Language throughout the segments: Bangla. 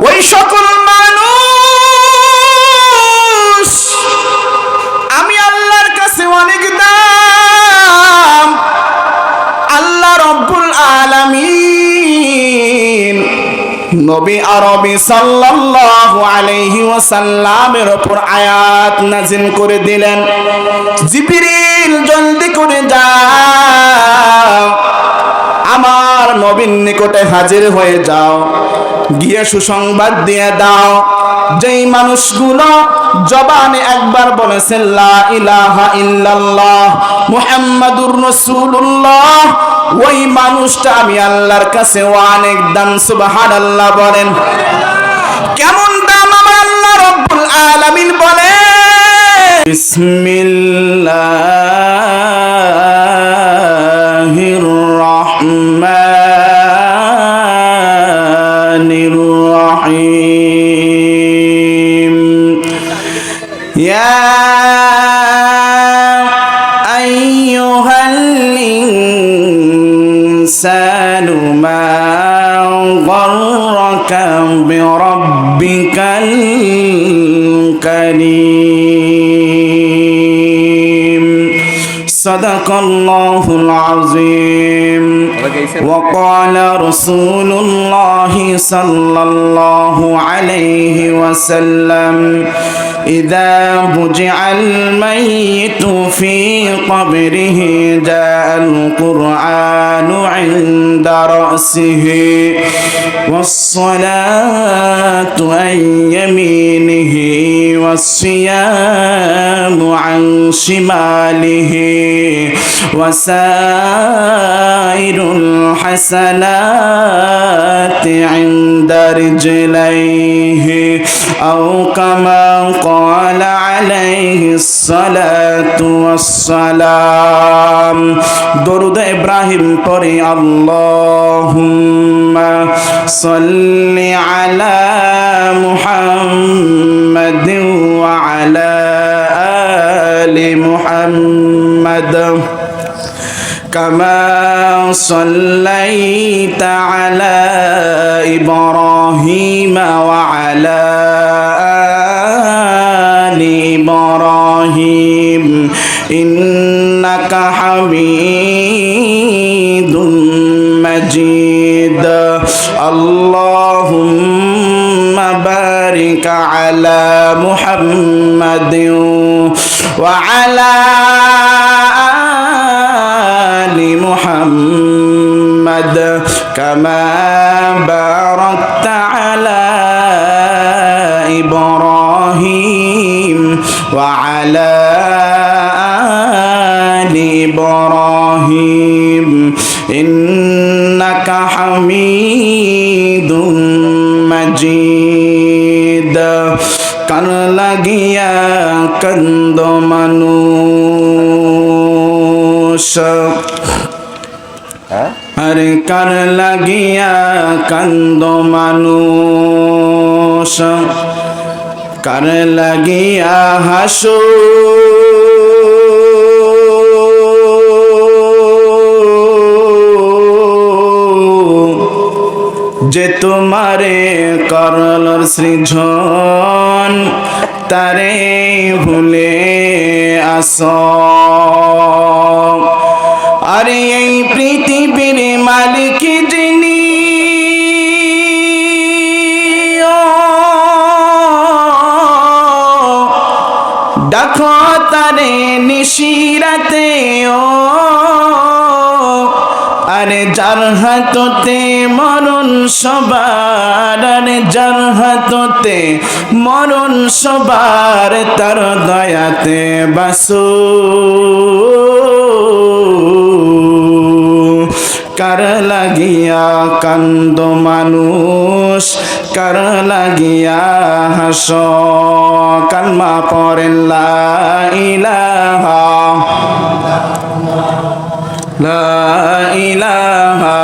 ওই সকল মানুষ আমি আল্লাহর কাছে অনেক দাম। আল্লাহ রব্বুল আলামিন নবী আরবি সাল্লাল্লাহু আলাইহি ওয়াসাল্লামের উপর আয়াত নাযিল করে দিলেন, জিবরিল জলদি করে যাও, আমার নবীর নিকটে হাজির হয়ে যাও, গিয়ে সুসংবাদ দিয়ে দাও যেই মানুষগুলো জবানে একবার বলেছে লা ইলাহা ইল্লাল্লাহ মুহাম্মাদুর রাসূলুল্লাহ, ওই মানুষটা আমি আল্লাহর কাছে অনেক দাম। সুবহানাল্লাহ বলেন। কেমন দাম আমার আল্লাহ রব্বুল আলামিন বলেন, বিসমিল্লাহির রাহমানির রাহিম। ইয়া আইয়ুহাল ইনসানু মা গররাকা বিরাব্বিকাল কারীম। সাদাকাল্লাহুল আযীম। وقال رسول الله صلى الله عليه وسلم إذا بجع الميت في قبره جاء القرآن عند رأسه والصلاة عن يمينه والصيام عن شماله وسائر الحسنات عند رجليه أو كما قال عليه الصلاة والسلام। درود إبراهيم পড়ি اللهم صل على محمد وعلى آل محمد كما صليت على إبراهيم وعلى آل إبراهيم إنك حميد مجيد. اللهم بارك على محمد وعلى آل محمد كما باركت على إبراهيم وعلى آل إبراهيم إنك حميد مجيد. কান লাগিয়া কান্দ মানুষ, আরে কার লাগিয়া কান্দ মানুষ, কার লাগিয়া হাসো যে তোমারে করলর সৃজন তারে ভুলে আস। আরে এই পৃথিবীর মালিক যিনি ডাকো তারে নিশিরাতে ও, আরে যার হাততে মরণ সবার, আরে যার হাততে মরণ সবার তার দয়াতে বাসো। কার লাগিয়া কান্দ মানুষ, কার লাগিয়া হাস, কালমা পড়েন লা ইলাহা লা ইলাহা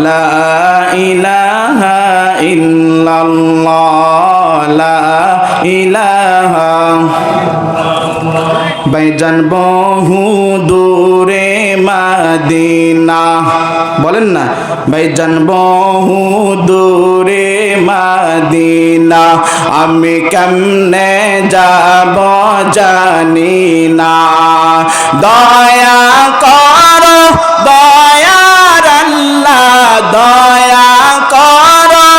লা ইলাহা ইল্লাল্লাহ লা ইলাহা। ভাইজান বহু দূরে মা মদিনা। বলেন না ভাইজান বহু দূরে মদিনা, আমি কেমনে যাব জানি না। দয়া করো দয়ার আল্লাহ, দয়া করো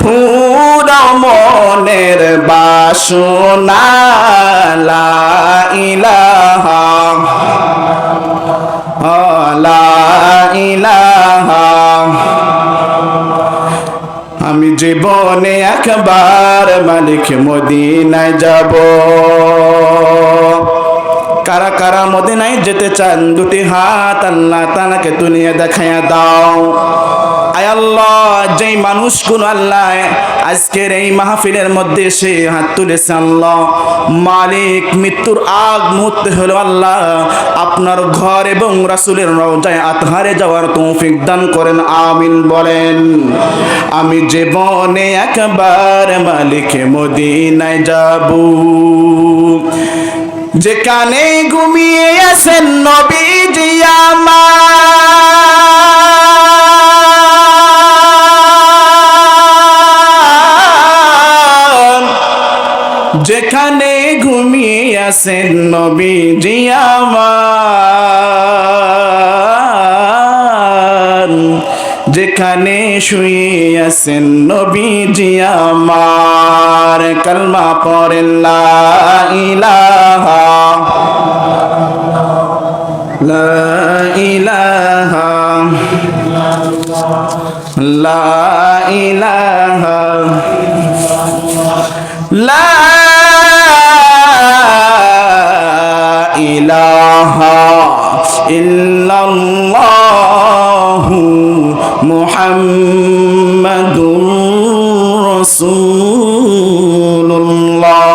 পুরো মনের বাসনা। লা ইলাহা লা ইলাহা। আমি জীবনে একবার মালিক মদিনায় যাব। কারা কারা মদিনায় যেতে চান দুটি হাত আল্লাহ তাআলাকে দুনিয়া দেখায়া দাও। আয় আল্লাহ, যেই মানুষগুলো আল্লাহ আজকের এই মাহফিলের মধ্যে সে হাত তুলেছে আল্লাহ, মালিক মৃত্যুর আগ মুহূর্তে হলো আল্লাহ আপনার ঘর এবং রাসূলের রওজায় আতহারে যাওয়ার তৌফিক দান করেন, আমিন বলেন। আমি জীবনে একবার মালিক মদিনায় যাব, যেখানে ঘুমিয়ে আছেন নবীজি আমার, যেখানে ঘুমিয়ে আছেন নবীজি আমার, যেখানে শুয়ে আছেন নবীজি আমার। কালমা পড়েন লা ইলাহা লা ইলাহা লা ইলাহা লা ইলাহা ইল্লাল্লাহু মুহাম্মাদুর রাসূলুল্লাহ।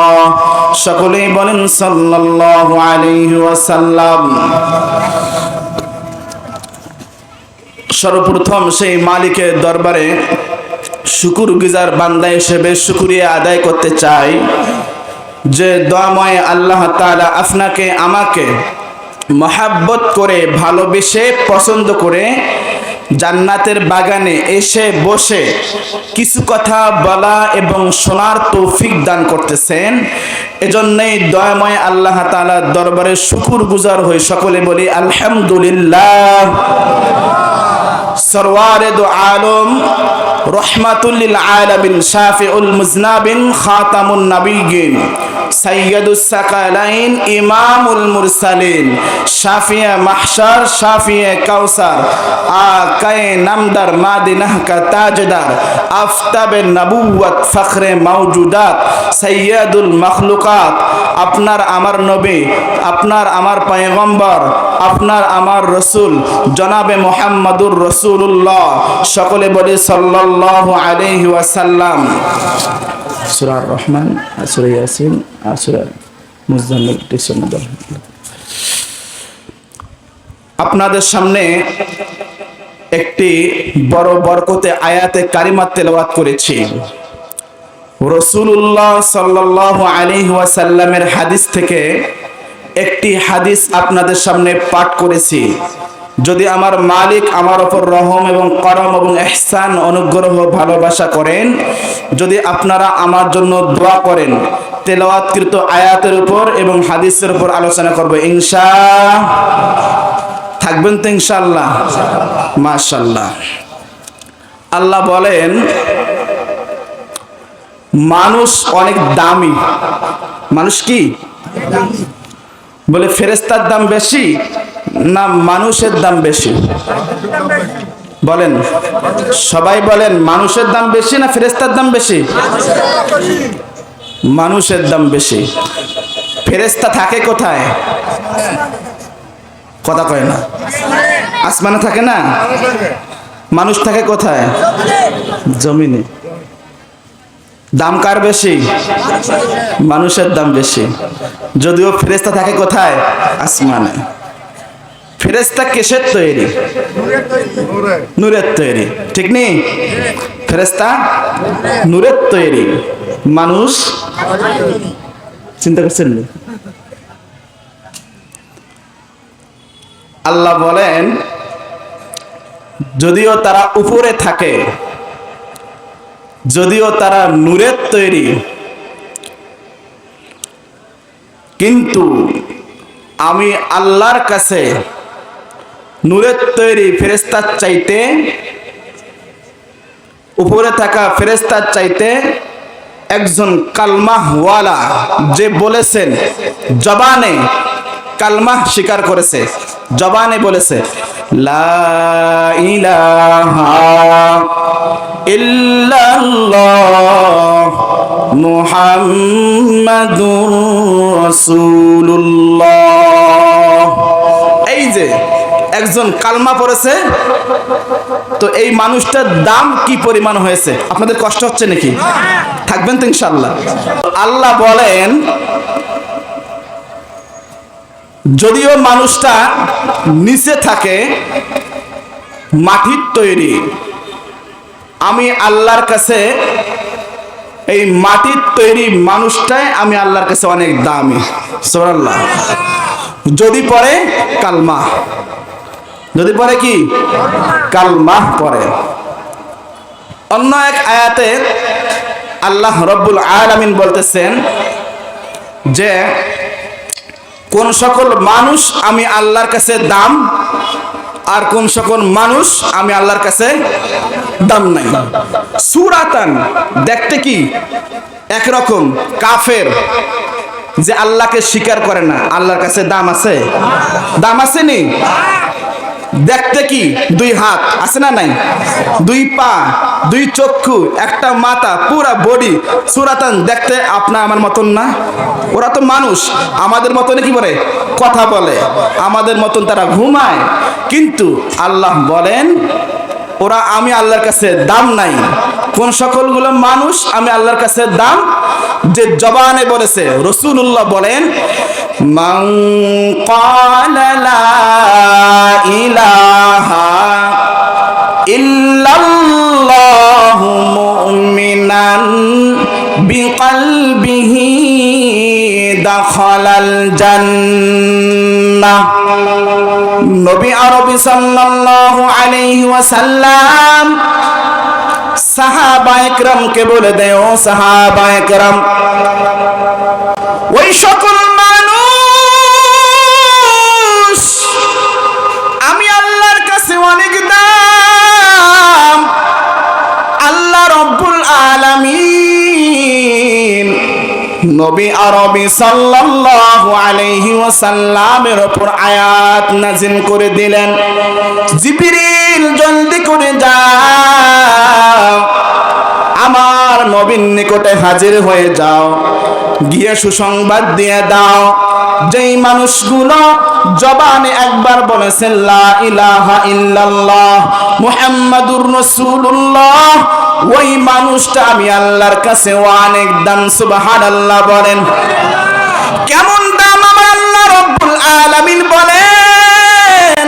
সকলেই বলেন সাল্লাল্লাহু আলাইহি ওয়াসাল্লাম। সর্বপ্রথম সেই মালিকের দরবারে শুকরগুজার বান্দা হিসেবে শুকরিয়া আদায় করতে চাই যে দয়াময় আল্লাহ তাআলা আপনাকে আমাকে মহাব্বত করে ভালোবেসে পছন্দ করে জান্নাতের বাগানে এসে বসে কিছু কথা বলা এবং শোনার তৌফিক দান করতেছেন। এজন্যই দয়াময় আল্লাহ তাআলার দরবারে শুকরগুজার হই। সকলে বলি আলহামদুলিল্লাহ। সরওয়ারে দো আলম রহমাতুল লিল আলামিন শাফিউল মুজনাবিন খাতামুন নবিয়্যিন সাইয়্যিদুস সাকালাইন ইমামুল মুরসালিন শাফিয়ে মাহশার শাফিয়ে কাউসার আকায়ে নামদার মাদিনাহ কা তাজদার আফতাবে নবুওয়াত ফখরে মাওজুদাত সাইয়্যিদুল মাখলুকাত। আপনার আমার নবী, আপনার আমার পয়গম্বর, আপনার আমার রাসূল জনাবে মুহাম্মাদুর রাসূলুল্লাহ। সকলে বলি সাল্লাল্লাহু আলাইহি ওয়াসাল্লাম। সূরা আর রহমান, সূরা ইয়াসিন, সূরা মুজাম্মিল। আপনাদের সামনে একটি বড় বরকতে আয়াতে কারিমা তেলাওয়াত করেছি। রাসূলুল্লাহ সাল্লাল্লাহু আলাইহি ওয়াসাল্লামের হাদিস থেকে একটি হাদিস আপনাদের সামনে পাঠ করেছি। যদি আমার মালিক আমার উপর রহম এবং করম এবং ইহসান অনুগ্রহ ভালোবাসা করেন, যদি আপনারা আমার জন্য দোয়া করেন, তেলাওয়াতকৃত আয়াতের উপর এবং হাদিসের উপর আলোচনা করব থাকবেন তো ইনশাআল্লাহ? মাশাআল্লাহ। আল্লাহ বলেন মানুষ অনেক দামি। মানুষ কি বলে? ফেরেশতার দাম বেশি না মানুষের দাম বেশি? বলেন সবাই, বলেন মানুষের দাম বেশি না ফেরেশতার দাম বেশি? মানুষের দাম বেশি। ফেরেশতা থাকে কোথায়? কথা কয় না। আসমানে থাকে না? মানুষ থাকে কোথায়? জমিনে। দাম কার বেশি? মানুষের দাম বেশি। যদিও ফেরেশতা থাকে কোথায়? আসমানে। ফেরেশতা কিসের তৈরি? নূরের তৈরি, ঠিক নেই? ফেরেশতা নূরের তৈরি, মানুষ চিন্তা করছেন? আল্লাহ বলেন যদিও তারা উপরে থাকে, যদিও তারা নূরের তৈরি, কিন্তু আমি আল্লাহর কাছে নূরের তৈরি ফেরেশতার চাইতে, উপরে থাকা ফেরেশতার চাইতে একজন কালমাহওয়ালা যে বলেছেন, জবানে কালমা স্বীকার করেছে, জবানে বলেছে লা ইলাহা ইল্লাল্লাহ মুহাম্মাদুর রাসূলুল্লাহ, এই যে একজন কালমা পড়েছে, তো এই মানুষটার দাম কি পরিমাণ হয়েছে? আপনাদের কষ্ট হচ্ছে নাকি? থাকবেন তো ইনশাআল্লাহ। আল্লাহ বলেন যদিও মানুষটা নিচে থাকে, মাটির তৈরি, আমি আল্লাহর কাছে এই মাটির তৈরি মানুষটাই আমি আল্লাহর কাছে অনেক দামি। সুবহানাল্লাহ। যদি পড়ে কালমা, যদি পড়ে কি কালমা পড়ে। অন্য এক আয়াতে আল্লাহ রব্বুল আলামিন বলতেছেন যে কোন সকল মানুষ আমি আল্লাহর কাছে দাম, আর কোন সকল মানুষ আমি আল্লাহর কাছে দাম নাই। সূরাতান দেখতে কি একরকম, কাফের যে আল্লাহকে স্বীকার করে না, আল্লাহর কাছে দাম আছে? দাম আছে নি? দেখতে কি দুই হাত আছে না নাই, দুই পা, দুই চক্ষু, একটা মাথা, পুরা বডি। সূরাতান দেখতে আপনা আমার মতন না, ওরা তো মানুষ, আমাদের মতন কি বলে কথা বলে, আমাদের মতন তারা ঘুমায়, কিন্তু আল্লাহ বলেন ওরা আমি আল্লাহর কাছে দাম নাই। কোন সকলগুলো মানুষ আমি আল্লাহর কাছে দাম, যে জবানে বলেছে। রাসূলুল্লাহ বলেন মান ক্বালা লা ইলাহা ইল্লাল্লাহু মুমিনান বিকলবিহি দাখালাল জান্নাহ। নবী আরবি সাল্লাল্লাহু আলাইহি ওয়াসাল্লাম সাহাবায়ে কেরামকে বলে দেয়, ও সাহাবায়ে কেরাম, ওই সকল মানুষ আমি আল্লাহর কাছে অনেক দাম। আল্লাহ রব্বুল আলামিন নবী আরবি সাল্লাল্লাহু আলাইহি ওয়াসাল্লামের উপর আয়াত নাযিল করে দিলেন, জিবরিল জলদি করে যাও, আমার নবীর নিকটে হাজির হয়ে যাও, গিয়ে সুসংবাদ দিয়ে দাও যেই মানুষগুলো জবানে একবার বলেছেন লা ইলাহা ইল্লাল্লাহ মুহাম্মাদুর রাসূলুল্লাহ, ওই মানুষটা আমি আল্লাহর কাছে অনেক দাম। সুবহানাল্লাহ বলেন। কেমন দাম আমার আল্লাহ রব্বুল আলামিন বলেন,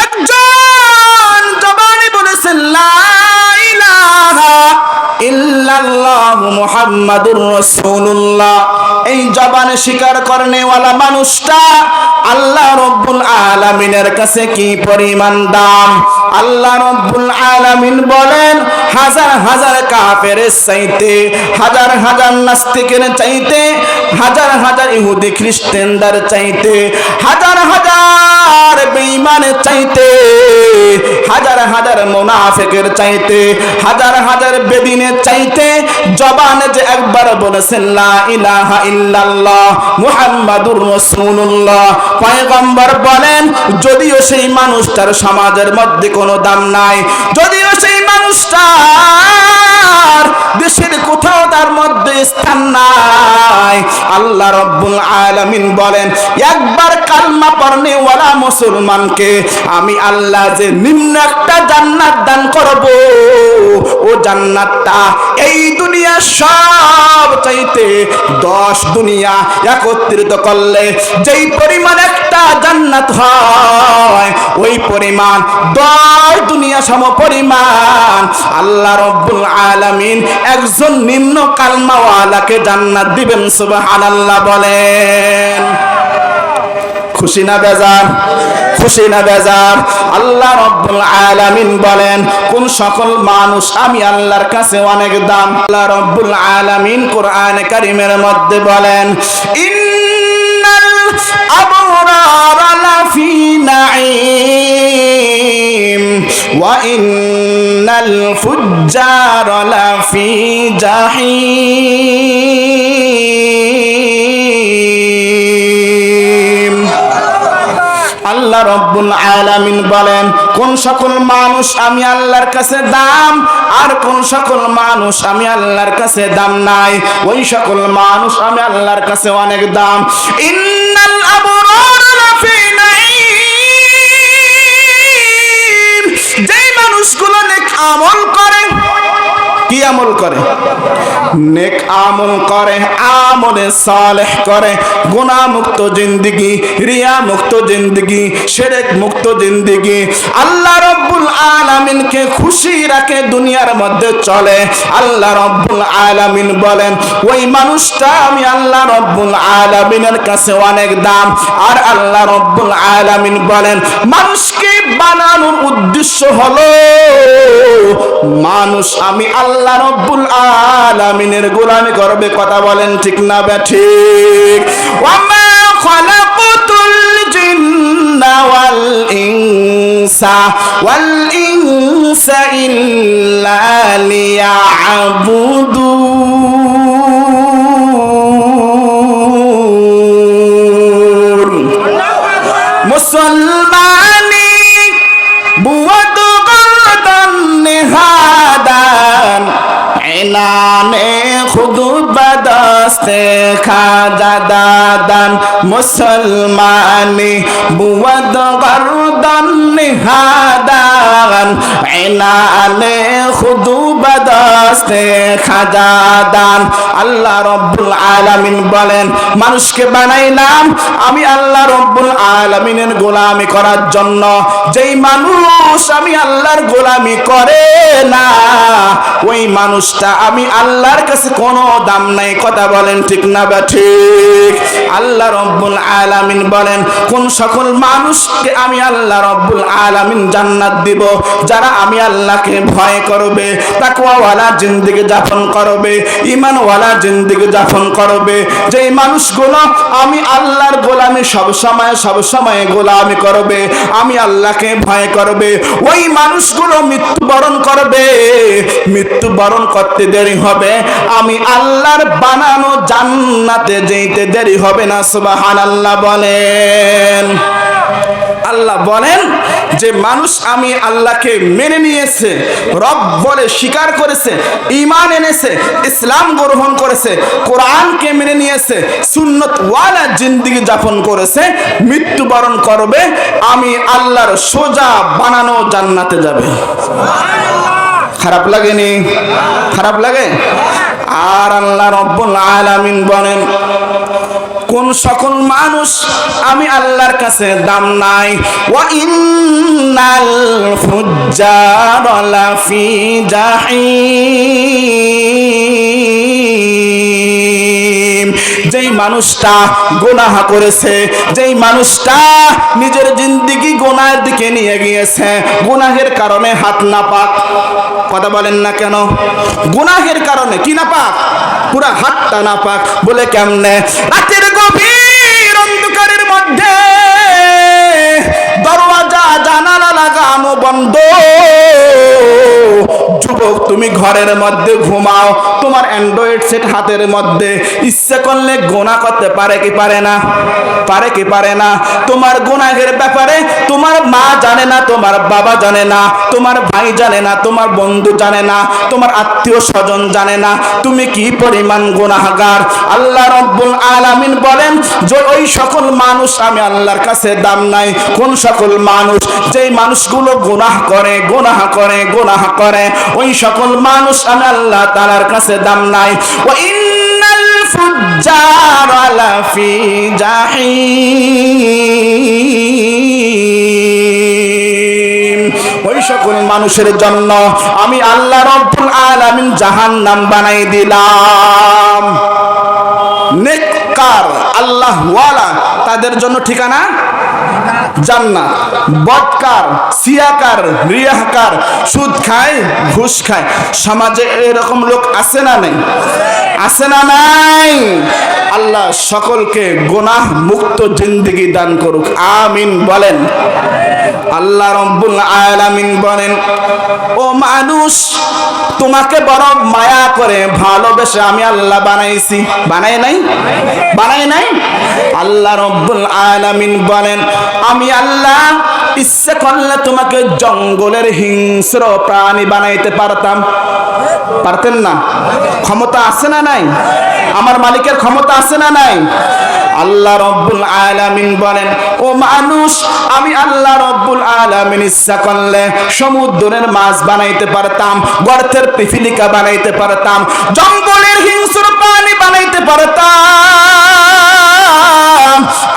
একজন জবানে বলেছেন লা ইলাহা ইল্লাল্লাহু মুহাম্মাদুর রাসূলুল্লাহ, এই জবানে স্বীকার করনেওয়ালা মানুষটা আল্লাহ রব্বুল আলামিনের কাছে কি পরিমাণ দাম। আল্লাহ রব্বুল আলামিন বলেন হাজার হাজার কাফেরের চাইতে, হাজার হাজার নাস্তিকের চাইতে, হাজার হাজার ইহুদি খ্রিস্টানদের চাইতে, হাজার হাজার বেঈমানের চাইতে, হাজার হাজার মুনাফিকের চাইতে, হাজার হাজার বেদিনের চাইতে জবানে যে একবার বলেছেন লা ইলাহা ইল্লাল্লাহ মুহাম্মাদুর রাসূলুল্লাহ, পয়গম্বর বলেন যদিও সেই মানুষটার সমাজের মধ্যে কোনো দাম নাই, যদিও সেই মানুষটার দেশের কোথাও তার মধ্যে স্থান নাই, আল্লাহ রব্বুল আলামিন বলেন একবার কালমা পড়নেওয়ালা মুসলমানকে আমি আল্লাহ যে নিম্ন একটা জান্নাত দান করব, ও জান্নাতটা এই দুনিয়া সব চাইতে 10 দুনিয়া একত্রিত করলে যেই পরিমাণ একটা জান্নাত হয়, ওই পরিমাণ 10 দুনিয়া সম পরিমাণ আল্লাহ রব্বুল আলামিন একজন নিম্ন কালমাওয়ালাকে জান্নাত দিবেন। সুবহানাল্লাহ বলেন। খুশি না বেজার? খুশি না বেজার? আল্লাহ রাব্বুল আলামিন বলেন কোন সকল মানুষ আমি আল্লাহর কাছে অনেক দাম। আল্লাহ রাব্বুল আলামিন কোরআনে কারীমের মধ্যে বলেন ইন্নাল আবরারা লাফি নাঈম ওয়া ইন্নাল ফুজ্জারা লাফি জাহিম। আল্লাহ রাব্বুল আলামিন বলেন কোন সকল মানুষ আমি আল্লাহর কাছে দাম আর কোন সকল মানুষ আমি আল্লাহর কাছে দাম নাই, ওই সকল মানুষ আমি আল্লাহর কাছে অনেক দাম। ইন্নাল আবরারা লাফি নাঈম, যেই মানুষগুলো নেক আমল করে, কি আমল করে? নেক আমল করে, আমলে সালেহ করে, গুনাহ মুক্ত জিন্দেগি, রিয়া মুক্ত জিন্দেগি, শিরক মুক্ত জিন্দেগি, আল্লাহ রাব্বুল আলামিনকে খুশি রাখে দুনিয়ার মধ্যে চলে। আল্লাহ রাব্বুল আলামিন বলেন ওই মানুষটা আমি আল্লাহ রাব্বুল আলামিনের কাছে অনেক দাম। আর আল্লাহ রাব্বুল আলামিন বলেন মানুষকে বানানোর উদ্দেশ্য হলো মানুষ আমি আল্লাহ রাব্বুল আলামিনের গোলামি করবে। কথা বলেন ঠিক না ঠিক? ওয়ামা খালাকাতুল জিন্না ওয়াল ইনসা ইল্লা লিয়াবুদুন। মুসলমানি বুয়াদ গরদান নিহাদান ইনানে খুদ বদস্তে খাজা দাদান। মুসলমানি বুয়াদ গরদান নিহাদান ইনানে খুদ বদস্তে খাজা দান। আল্লাহ রাব্বুল আলামিন বলেন মানুষকে বানাইলাম আমি আল্লাহ রাব্বুল আলামিনের গোলামি করার জন্য। যেই মানুষ আমি আল্লাহর গোলামি করে না ওই মানুষটা আমি আল্লাহর কাছে কোনো দাম নাই। কথা বলেন ঠিক না ঠিক? আল্লাহ রাব্বুল আলামিন বলেন কোন সকল মানুষকে আমি আল্লাহ রাব্বুল আলামিন জান্নাত দিব যারা আমি আল্লাহকে ভয় করবে, তাকওয়াওয়ালা জিন্দেগি যাপন করবে, ঈমানওয়ালা জিন্দেগি যাপন করবে। যেই মানুষগুলো আমি আল্লাহর গোলামি সব সময় গোলামি করবে, আমি আল্লাহকে ভয় করবে, ওই মানুষগুলো মৃত্যুবরণ করবে। মৃত্যুবরণ করতে দেরি হবে, আমি আল্লাহর বানানো জান্নাতে যেতে দেরি হবে না। সুবহানাল্লাহ বলেন। আল্লাহ বলেন যে মানুষ আমি আল্লাহকে মেনে নিয়েছে, রব বলে স্বীকার করেছে, ঈমান এনেছে, ইসলাম গ্রহণ করেছে, কোরআনকে মেনে নিয়েছে, সুন্নত ওয়ালা জিন্দেগি যাপন করেছে, মৃত্যুবরণ করবে, আমি আল্লাহর সোজা বানানো জান্নাতে যাবে। খারাপ লাগেনি? খারাপ লাগে? আর আল্লাহ রাব্বুল আলামিন বলেন কোন সকল মানুষ আমি আল্লাহর কাছে দাম নাই। ওয়া ইন্নাল ফুজ্জারা লাফি জাহিম। যেই মানুষটা গুনাহ করেছে, যেই মানুষটা নিজের জিন্দেগি গুনাহের দিকে নিয়ে গিয়েছে, গুনাহের কারণে হাত না পাক। কথা বলেন না কেন? গুনাহের কারণে কি না পাক? পুরা হাতটা না পাক। বলে কেমনে? রাতের গভীর অন্ধকারের মধ্যে দরওয়াজা জানালা লাগানো বন্ধ, যুবক তুমি ঘরের মধ্যে ঘুমাও, তোমার অ্যান্ড্রয়েড সেট হাতের মধ্যে, ইচ্ছে করলে গুনাহ করতে পারে কি পারে না? পারে কি পারে না? তোমার গুনাহের ব্যাপারে তোমার মা জানে না, তোমার বাবা জানে না, তোমার ভাই জানে না, তোমার বন্ধু জানে না, তোমার আত্মীয় স্বজন জানে না তুমি কি পরিমাণ গুনাহগার। আল্লাহ রাব্বুল আলামিন বলেন যে ওই সকল মানুষ আমি আল্লাহর কাছে দাম নাই। কোন সকল মানুষ? যেই মানুষগুলো গুনাহ করে ওই সকল মানুষ আমি আল্লাহ তাআলার কাছে দাম নাই। ওয়া ইন্নাল ফুজ্জারা লাফি জাহিম। ওই সকল মানুষের জন্য আমি আল্লাহ রাব্বুল আলামিন জাহান্নাম বানাই দিলাম। নেককার আল্লাহওয়ালা তাদের জন্য ঠিকানা জান্নাত। বদকার, সিয়াকার, রিয়াকার, সুদ খায়, ঘুষ খায়, সমাজে এরকম লোক আছে না নাই? আছে না নাই? আল্লাহ সকলকে গুনাহ মুক্ত জিন্দেগি দান করুক, আমিন বলেন। আল্লাহ রাব্বুল আলামিন বলেন, ও মানুষ, তোমাকে বড় মায়া করে ভালোবেসে আমি আল্লাহ বানাইছি। বানাই নাই? বানাই নাই? আল্লাহ রাব্বুল আলামিন বলেন, আমি আল্লাহ ইচ্ছে করলে তোমাকে জঙ্গলের হিংস্র প্রাণী বানাইতে পারতাম। পারতেন না? ক্ষমতা আছে না নাই? আমার মালিকের ক্ষমতা আছে না নাই? আল্লাহ রাব্বুল আলামিন বলেন, ও মানুষ, আমি আল্লাহ রাব্বুল আলামিন ইচ্ছা করলে সমুদ্রের মাছ বানাইতে পারতাম, গর্তের পিপিলিকা বানাইতে পারতাম, জঙ্গলের হিংস্র প্রাণী বানাইতে পারতাম।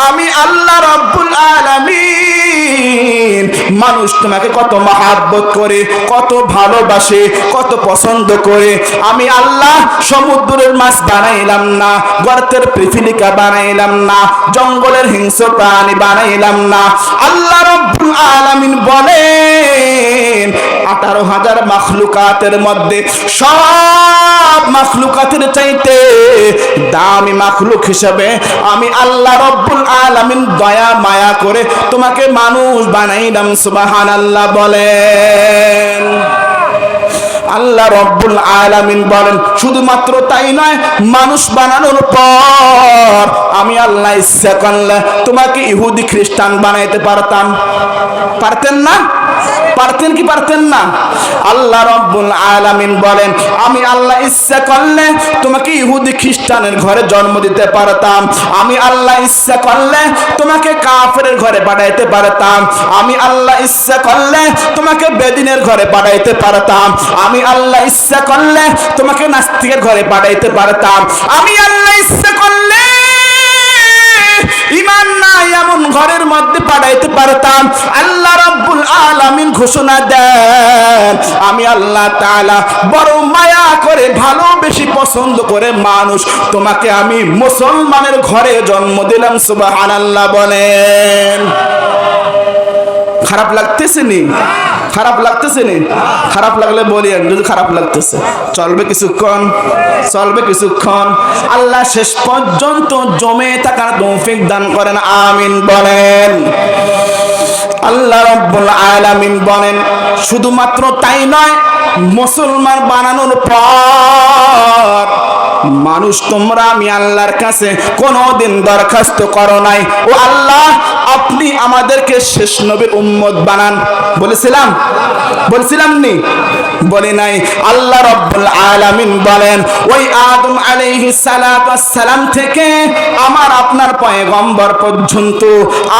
আমি আল্লাহ রাব্বুল আলামিন মানুষ তোমাকে কত মহব্বত করে, কত ভালোবাসে, কত পছন্দ করে। আমি আল্লাহ সমুদ্রের মাছ বানাইলাম না, গর্তের পিপিলিকা বানাইলাম না, জঙ্গলের হিংস্র প্রাণী বানাইলাম না। আল্লাহ রাব্বুল আলামিন বলেন, 18,000 মাখলুকাতের মধ্যে সব মাখলুকাতের চাইতে দামি মাখলুক হিসেবে আমি আল্লাহ রাব্বুল আলামিন দয়া মায়া করে তোমাকে মানুষ বানাইলাম। সুবহানাল্লাহ বলেন। আল্লাহ রাব্বুল আলামিন বলেন, শুধুমাত্র তাই নয়, মানুষ বানানোর পর আমি আল্লাহ ইচ্ছা করলে তোমাকে ইহুদি খ্রিস্টান বানাইতে পারতাম। পারতেন না? পারতেন কি পারতেন না? আল্লাহ রাব্বুল আলামিন বলেন, আমি আল্লাহ ইচ্ছা করলে তোমাকে ইহুদি খ্রিস্টানের ঘরে জন্ম দিতে পারতাম। আমি আল্লাহ ইচ্ছা করলে তোমাকে কাফেরের ঘরে পাঠাইতে পারতাম। আমি আল্লাহ ইচ্ছা করলে তোমাকে বেদিনের ঘরে পাঠাইতে পারতাম। আমি আল্লাহ ইচ্ছা করলে তোমাকে নাস্তিকের ঘরে পাঠাইতে পারতাম। আমি আল্লাহ ইচ্ছা করলে ঈমান নাই এমন ঘরের মধ্যে পাঠাইতে পারতাম। আল্লাহ রাব্বুল আলামিন ঘোষণা দেন, আমি আল্লাহ তাআলা বড় মায়া করে, ভালোবেসে, পছন্দ করে মানুষ তোমাকে আমি মুসলমানের ঘরে জন্ম দিলাম। সুবহানাল্লাহ বলেন। খারাপ লাগতেছে নি? খারাপ লাগতেছে নি? খারাপ লাগলে বলি, যদি খারাপ লাগতেছে চলবে কিছুক্ষণ, চলবে কিছুক্ষণ। আল্লাহ শেষ পর্যন্ত জমে থাকার তৌফিক দান করেন, আমিন বলেন। আল্লাহ রাব্বুল আলামিন বলেন, শুধুমাত্র তাই নয়, মুসলমান বানানোর পর মানুষ তোমরা আমি আল্লাহর কাছে কোনোদিন দরখাস্ত করো নাই, ও আল্লাহ আপনি আমাদেরকে শেষ নবীর উম্মত বানান। বলেছিলাম? বলছিলাম নি? বলি নাই। আল্লাহ রাব্বুল আলামিন বলেন, ওই আদম আলাইহিস সালাম থেকে আমার আপনার পয়গম্বর পর্যন্ত,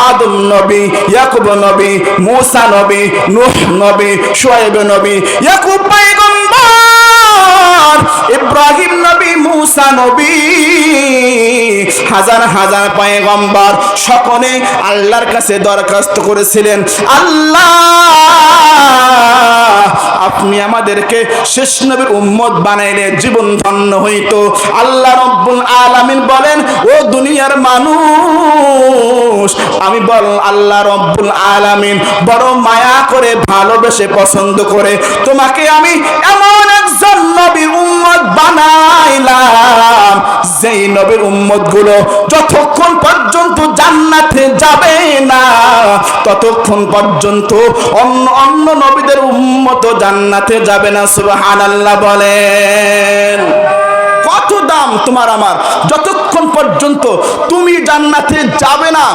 আদম নবী, ইয়াকুব নবী, মূসা নবী, নূহ নবী, শুআয়ব নবী, ইয়াকুব পয়গম্বর, ইব্রাহিম নবী, মূসা নবী, হাজার হাজার পয়গম্বর সকলে আল্লাহর কাছে দরখাস্ত করেছিলেন, আল্লাহ আপনি আমাদেরকে শেষ নবীর উম্মত বানাইলে জীবন ধন্য হইতো। আল্লাহ রাব্বুল আলামিন বলেন, ও দুনিয়ার মানুষ, আমি বল আল্লাহ রাব্বুল আলামিন বড় মায়া করে, ভালোবেসে, পছন্দ করে তোমাকে আমি এমন একজন নবীর উম্মত বানাইলাম, যেই নবীর উম্মত গুলো যতক্ষণ পর্যন্ত জান্নাতে যাবে না, ততক্ষণ পর্যন্ত অন্য অন্য নবীদের উম্মত জান্নাতে যাবে না। সুবহানাল্লাহ বলেন। কত দাম তোমার আমার! যতক্ষণ পর্যন্ত তুমি জান্নাতে যাবে না,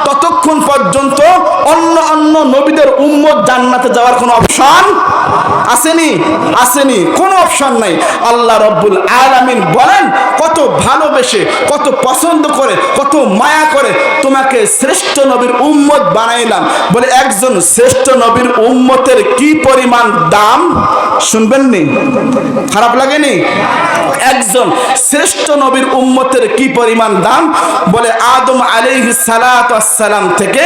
ততক্ষণ পর্যন্ত অন্য অন্য নবীদের উম্মত জান্নাতে যাওয়ার কোনো অপশন আসেনি? আসেনি, কোনো অপশন নাই। আল্লাহ রাব্বুল আলামিন বলেন, কত ভালোবেসে, কত পছন্দ করে, কত মায়া করে তোমাকে শ্রেষ্ঠ নবীর উম্মত বানাইলাম। বলে একজন শ্রেষ্ঠ নবীর উম্মতের কি পরিমাণ দাম শুনবেন নি? খারাপ লাগেনি? একজন শ্রেষ্ঠ নবীর উম্মতের কি পরিমাণ দাম! বলে আদম আলাইহিস সালাম থেকে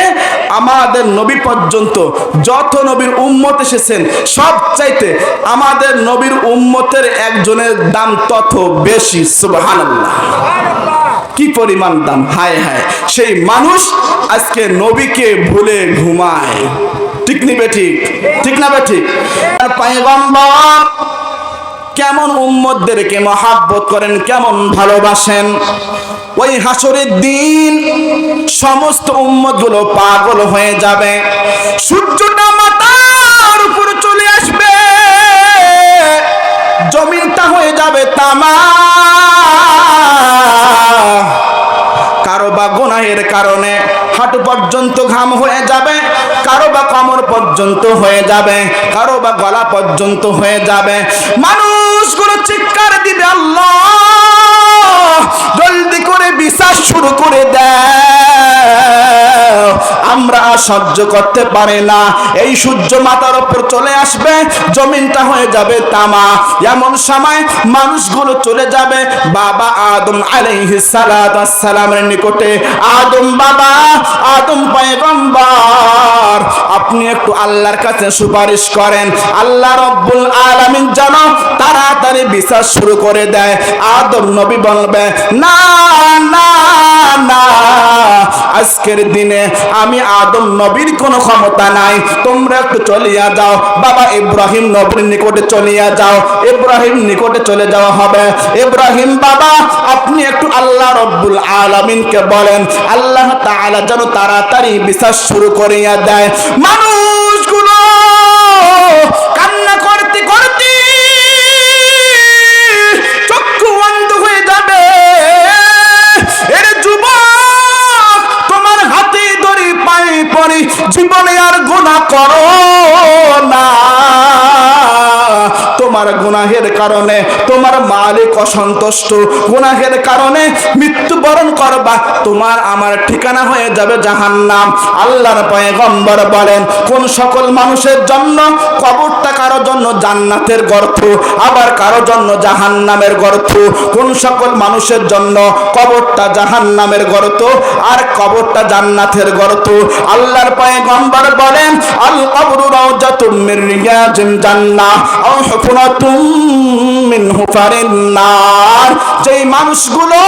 আমাদের নবী পর্যন্ত যত নবীর উম্মত এসেছেন, সব চাইতে আমাদের নবীর উম্মতের একজনের দাম তত বেশি। সুবহানাল্লাহ। কি পরিমাণ দাম! হায় হায়, সেই মানুষ আজকে নবীকে ভুলে ঘুমায়। ঠিক নিবে ঠিক, ঠিক না ঠিক? পয়গম্বর কেমন উম্মতদেরকে মহাব্বত করেন, কেমন ভালোবাসেন। ওই হাসরের দিন সমস্ত উম্মতগুলো পাগল হয়ে যাবে, সূর্যটা মাথার উপরে চলে আসবে, জমিনটা হয়ে যাবে তামা। কারো বা গুনাহের কারণে হাঁটু পর্যন্ত ঘাম হয়ে যাবে, কারো বা কোমর পর্যন্ত হয়ে যাবে, কারো বা গলা পর্যন্ত হয়ে যাবে। মানুষগুলো চিৎকার দিবে, আল্লাহ জলদি করে বিচার শুরু করে দাও, আমরা সহ্য করতে পারি না। এই সূর্য মাথার উপর চলে আসবে, জমিনটা হয়ে যাবে তামা। এমন সময় মানুষগুলো চলে যাবে বাবা আদম আলাইহিস সালাতু ওয়াস সালামের নিকটে। আদম বাবা, আদম পয়গম্বর, আপনি একটু আল্লাহর কাছে সুপারিশ করেন, আল্লাহ রব্বুল আলামিন যেন তাড়াতাড়ি বিচার শুরু করে দেয়। আদম নবী বলবে, না না না, আজকের দিনে আমি আদম নবীর কোনো ক্ষমতা নাই, তোমরা একটু চলিয়া যাও। বাবা ইব্রাহিম নবীর নিকটে চলিয়া যাও। ইব্রাহিম নিকটে চলে যাওয়া হবে। ইব্রাহিম বাবা, আপনি একটু আল্লাহ রব্বুল আলামিনকে বলেন, আল্লাহ তাআলা যেন তাড়াতাড়ি বিচার শুরু করিয়া দেয়। মানুষগুলো কান্না করতে করতে চক্ষু বন্ধ হয়ে যাবে। এর যুবক, তোমার হাতে ধরি পায়ে পড়ি, জীবনে আর গুনাহ করো না। তোমার গুনাহের কারণে তোমার মালিক অসন্তুষ্ট, গুনাহের কারণে মৃত্যুবরণ করবা, তোমার আমার ঠিকানা হয়ে যাবে জাহান্নাম। আল্লাহর পয়গম্বর বলেন, কোন সকল মানুষের জন্য কবরটা কারো জন্য জান্নাতের গর্ত, আবার কারো জন্য জাহান্নামের গর্ত। কোন সকল মানুষের জন্য কবরটা জাহান্নামের গর্ত, আর কবরটা জান্নাতের গর্ত। আল্লাহর পয়গম্বর বলেন, আল কবরু রাউজাতুম মির রিয়াজিল জান্নাহ আও হুফরাতুম মিন হুফারিন নার। যেই মানুষগুলো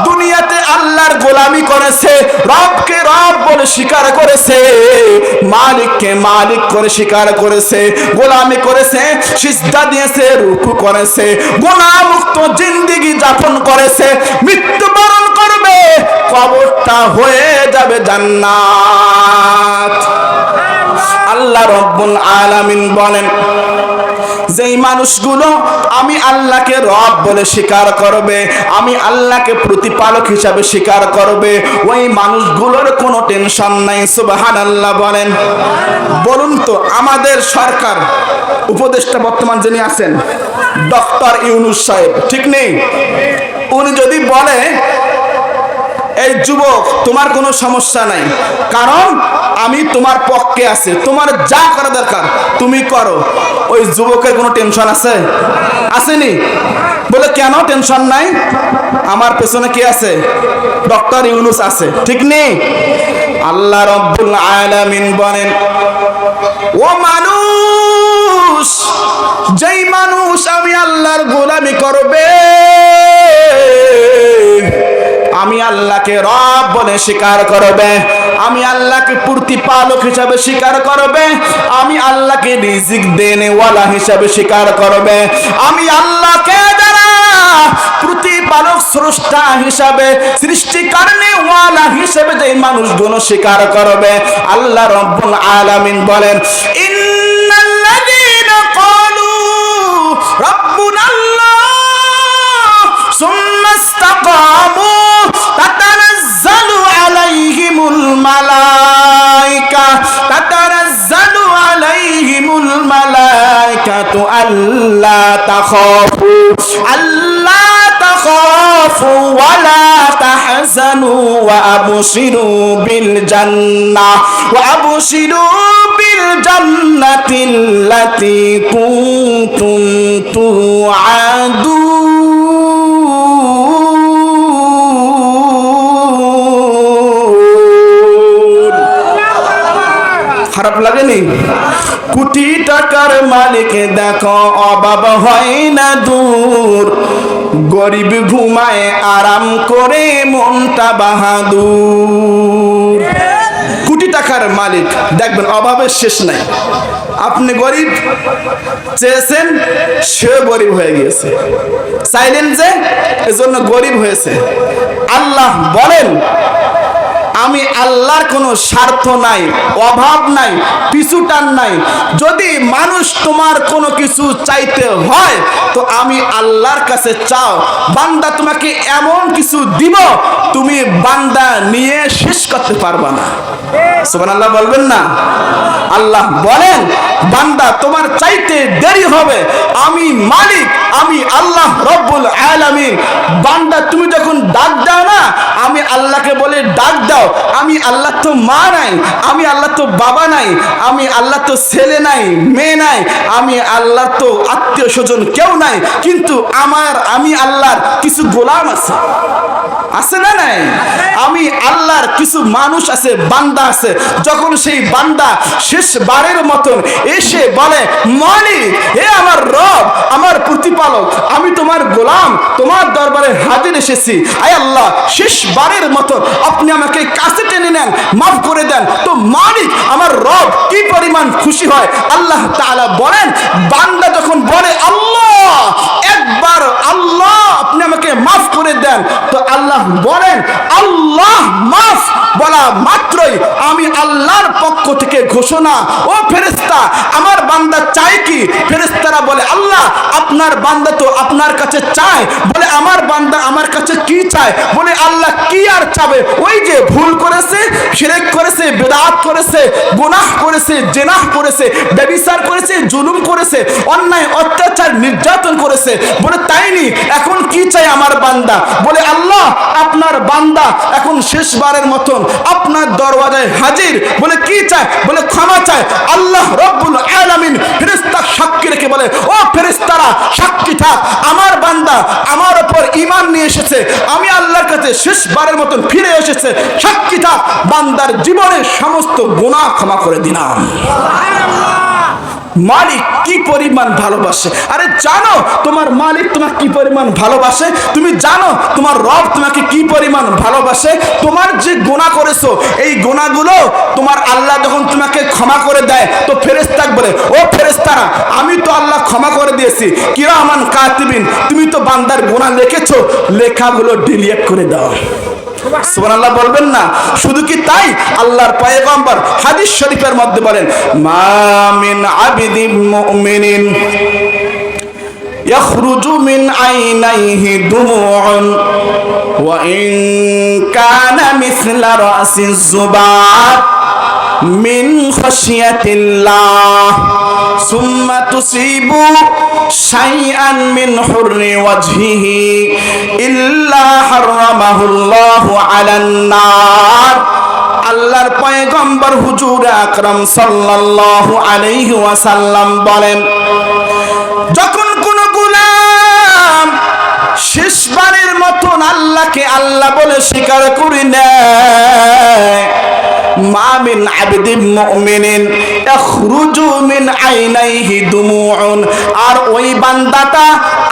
দুনিয়াতে আল্লাহর গোলামি করেছে, রবকে রব বলে স্বীকার করেছে, মালিককে মালিক করে স্বীকার করেছে, গোলামি করেছে, সিজদা দিয়েছে, রুকু করেছে, গুনাহ মুক্ত জিন্দেগি যাপন করেছে, মৃত্যুবরণ করবে, কবরটা হয়ে যাবে জান্নাত। আল্লাহ রব্বুল আলামিন বলেন, যেই মানুষগুলো আমি আল্লাহকে রব বলে স্বীকার করবে, আমি আল্লাহকে প্রতিপালক হিসাবে স্বীকার করবে, ওই মানুষগুলোর কোনো টেনশন নাই। সুবহানাল্লাহ বলেন। বলুন তো, আমাদের সরকার উপদেষ্টা বর্তমান যিনি আছেন ডক্টর ইউনূস সাহেব, ঠিক নেই? উনি যদি বলে, এই যুবক তোমার কোনো সমস্যা নাই, কারণ আমি তোমার পক্ষে আছি, তোমার যা করা দরকার তুমি করো, ওই যুবকের কোনো টেনশন আছে? আসেনি? বলে কেন টেনশন নাই? আমার পেছনে কে আছে? ডক্টর ইউনূস আছে, ঠিক নেই? আল্লাহ রব্বুল আলামিন বলেন, ও মানুষ, যেই মানুষ আমি আল্লাহর গোলামি করবে, আমি আল্লাহকে রব বলে স্বীকার করবে, আমি আল্লাহকে প্রতিপালক হিসাবে স্বীকার করবে, আমি আল্লাহকে রিজিক দেনেওয়ালা হিসাবে স্বীকার করবে, আমি আল্লাহকে যারা প্রতিপালক স্রষ্টা হিসাবে সৃষ্টিকারণেওয়ালা হিসাবে যে মানুষগুলো স্বীকার করবে, আল্লাহ রব্বুল আলামিন বলেন, ইন্নাল্লাযীনা ক্বালু রাব্বুনাল্লাহ সুম্মা ইসতাকামু তাতানাজ্জালু আলাইহিমুল মালায়েকা আল্লা তাখাফু ওয়ালা তাহজানু ওয়া আবশিরু বিল জান্নাতিল্লাতী কুনতুম তুআদুন। খারাপ লাগেনি? কোটি টাকার মালিক দেখো অভাব হয় না দূর, গরিব ঘুমায় আরাম করে মনটা বাহাদুর। কোটি টাকার মালিক, দেখবেন অভাবের শেষ নাই। আপনি গরিব চেয়েছেন, সেও গরিব হয়ে গিয়েছে। চাইলেন যে, এজন্য গরিব হয়েছে। আল্লাহ বলেন, আমি আল্লাহর কোনো স্বার্থ নাই, অভাব নাই, পিছুটান নাই। যদি মানুষ তোমার কোনো কিছু চাইতে হয় তো আমি আল্লাহর কাছে চাও, বান্দা তোমাকে এমন কিছু দিব তুমি বান্দা নিয়ে শেষ করতে পারবা না। সুবহানাল্লাহ বলবেন না? আল্লাহ বলেন, বান্দা তোমার চাইতে দেরি হবে, আমি মালিক, আমি আল্লাহ রব্বুল আলামিন। বান্দা তুমি যখন ডাক দাও না, আমি আল্লাহকে বলে ডাক দাও, আমি আল্লাহ তো মা নাই, আমি আল্লাহ তো বাবা নাই, আমি আল্লাহ তো ছেলে নাই, মেয়ে নাই, আমি আল্লাহ তো আত্মীয় স্বজন কেউ নাই, কিন্তু আমি আল্লাহর কিছু গোলাম আছে, আছে না নাই? আমি আল্লাহর কিছু মানুষ আছে, বান্দা আছে। যখন সেই বান্দা শেষবারের মতন এসে বলে, মালিক, হে আমার রব, আমার প্রতিপালক, আমি তোমার গোলাম, তোমার দরবারে হাজির এসেছি, আয় আল্লাহ, শেষবারের মতন আপনি আমাকে কাছে টেনে নেন, মাফ করে দেন। তো মালিক, আমার রব কি পরিমাণ খুশি হয়। আল্লাহ তাআলা বলেন, বান্দা যখন বলে আল্লাহ একবার, আল্লাহ আপনি আমাকে মাফ করে দেন, তো আল্লাহ বলেন, আল্লাহ মাফ বলা মাত্রই আমি আল্লাহর পক্ষ থেকে ঘোষণা, ও ফেরেশতা, আমার বান্দা চায় কি? ফেরেশতারা বলে, আল্লাহ আপনার বান্দা তো আপনার কাছে চায়। বলে, আমার বান্দা আমার কাছে কি চায়? বলে, আল্লাহ কি আর চাবে? ওই যে ভুল করেছে, শিরক করেছে, বিদআত করেছে, গুনাহ করেছে, জিনাহ করেছে, ব্যভিচার করেছে, জুলুম করেছে, অন্যায় অত্যাচার নির্যাতন করেছে। বলে, তাইনি, এখন কি চাই আমার বান্দা? বলে, আল্লাহ আপনার বান্দা এখন শেষবারের মতন আপনার দরওয়াজায় হাজির। বলে, কি চায়? বলে, ক্ষমা চায়। আল্লাহ রব্বুল আলামিন ফেরেশতা সাক্ষী রেখে বলে, ও ফেরেশতারা সাক্ষী থাক, আমার বান্দা আমার উপর ঈমান নিয়ে এসেছে, আমি আল্লাহর কাছে শেষবারের মতন ফিরে এসেছে, সাক্ষী থাক, বান্দার জীবনের সমস্ত গুনাহ ক্ষমা করে দিলাম। মালিক কি পরিমাণ ভালোবাসে। আরে জানো তোমার মালিক তোমাকে কি পরিমাণ ভালোবাসে? তুমি জানো তোমার রব তোমাকে কি পরিমাণ ভালোবাসে? তোমার যে গুনাহ করেছো, এই গুনাহগুলো তোমার আল্লাহ যখন তোমাকে ক্ষমা করে দেয়, তো ফেরেশতা বলে, ও ফেরেশতারা, আমি তো আল্লাহ ক্ষমা করে দিয়েছি, কিরামান কাতিবিন, তুমি তো বান্দার গুনাহ লিখেছো, লেখাগুলো ডিলিট করে দাও। সুবহানাল্লাহ বলবেন না? শুধু কি তাই, আল্লাহর পয়গম্বর হাদিস শরীফের মধ্যে বলেন, মা মিন আবদিন মুমিনিন ইয়াখরুজু মিন আইনাইহি দুমুউন ওয়া ইন কানা মিসলা রাসিজ যুবাব মিন খাশিয়াতিল্লাহ সুম্মা তুসিবু শাইআন মিন হুররি ওয়াজহিহি ইল্লা হারামাহুল্লাহু আলান নার। আল্লাহর পয়গম্বর হুজুর আকরাম সাল্লাল্লাহু আলাইহি ওয়াসাল্লাম বলেন, যখন কোন গোলাম শেষবারের মতন আল্লাহকে আল্লাহ বলে স্বীকার করে নেয়, মা মিন আবদিন মুমিনিন ইয়াখরুজু মিন আইনাইহি দুমুউন, আর ওই বান্দাটা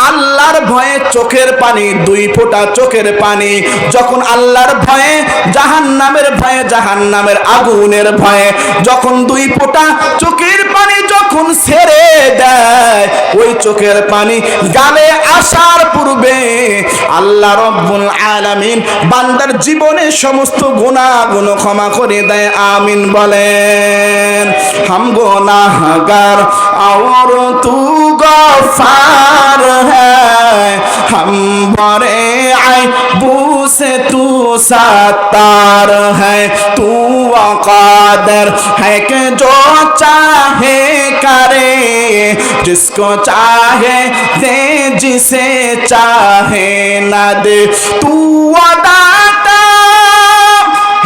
আল্লাহর ভয়ে চোখের পানি, দুই ফোঁটা চোখের পানি, যখন আল্লাহর ভয়ে, জাহান্নামের ভয়ে, জাহান্নামের আগুনের ভয়ে যখন দুই ফোঁটা চোখের পানি যখন ছেড়ে দেয়, ওই চোখের পানি গালে আসার পূর্বে আল্লাহ রব্বুল আলামিন বান্দার জীবনে সমস্ত গুনাহগুলো ক্ষমা করে দেয়। আমিন বলেন। হাম গুনাহগার और तू गफ्फार है, हम बड़े ऐबू से तू सत्तार है, तू कादिर है कि जो चाहे करे, जिसको चाहे दे, जिसे चाहे न दे, तू अदाता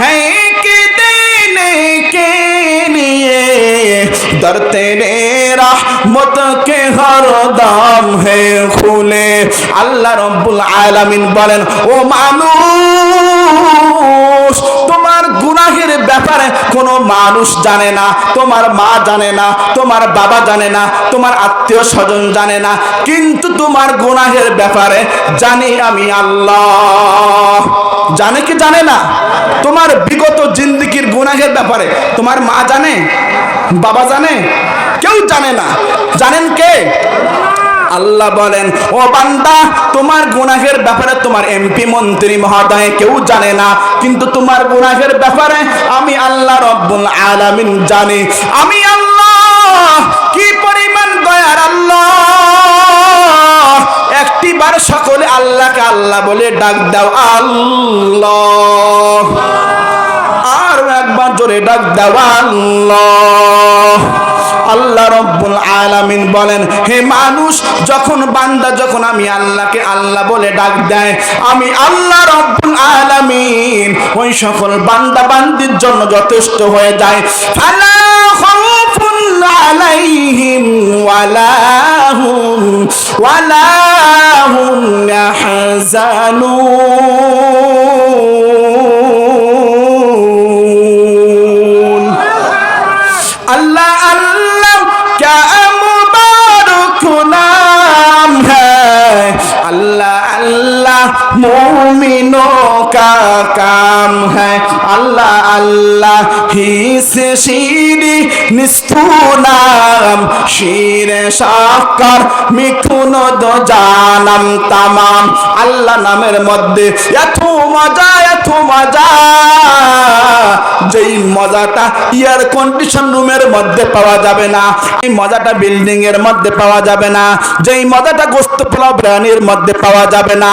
है कि देने के लिए, दर तेरे रहमत के हर दाम है खुले। আল্লাহ রব্বুল আলামিন বলেন, ও মানুষ, মানুষ, তোমার গুনাহের ব্যাপারে কোনো মানুষ জানে না, তোমার মা জানে না, তোমার বাবা জানে না, তোমার আত্মীয় স্বজন জানে না, কিন্তু তোমার গুনাহের ব্যাপারে জানি আমি আল্লাহ। জানে কি জানে না? তোমার বিগত জিন্দেগির গুনাহের ব্যাপারে তোমার মা জানে, বাবা জানে? কেউ জানে না। জানেন কে? আল্লাহ বলেন, ও বান্দা, তোমার গুনাহের ব্যাপারে তোমার এমপি মন্ত্রী মহোদয় কেউ জানে না, কিন্তু তোমার গুনাহের ব্যাপারে আমি আল্লাহ রব্বুল আলামিন জানি। আমি আল্লাহ কি পরিমাণ দয়ার আল্লাহ। একটিবার সকলে আল্লাহকে আল্লাহ বলে ডাক দাও, আল্লাহ। আর একবার জোরে ডাক দাও, আল্লাহ। আল্লাহ রব্বুল আলামিন বলেন, হে মানুষ, যখন বান্দা যখন আমি আল্লাহকে আল্লাহ বলে ডাক দেয়, আমি আল্লাহ রব্বুল আলামিন ওই সকল বান্দা বান্দির জন্য যথেষ্ট হয়ে যায়। ফালা খাউফুন আলাইহিম ওয়ালা হুম ইয়াহজানুন। আল্লাহ আল্লাহ क्या मुबारक नाम है, अल्लाह अल्लाह मोमिनों का काम है, अल्लाह अल्लाह ही से शीरी निस्तुनाम शीरे शाकर मिथुन दो जानम तमाम। আল্লাহ নামের মধ্যে এত মজা, যেই মজাটা এয়ার কন্ডিশন রুমের মধ্যে পাওয়া যাবে না, এই মজাটা বিল্ডিং এর মধ্যে পাওয়া যাবে না, যেই মজাটা গোস্ত পোলাও বিরিয়ানির মধ্যে পাওয়া যাবে না।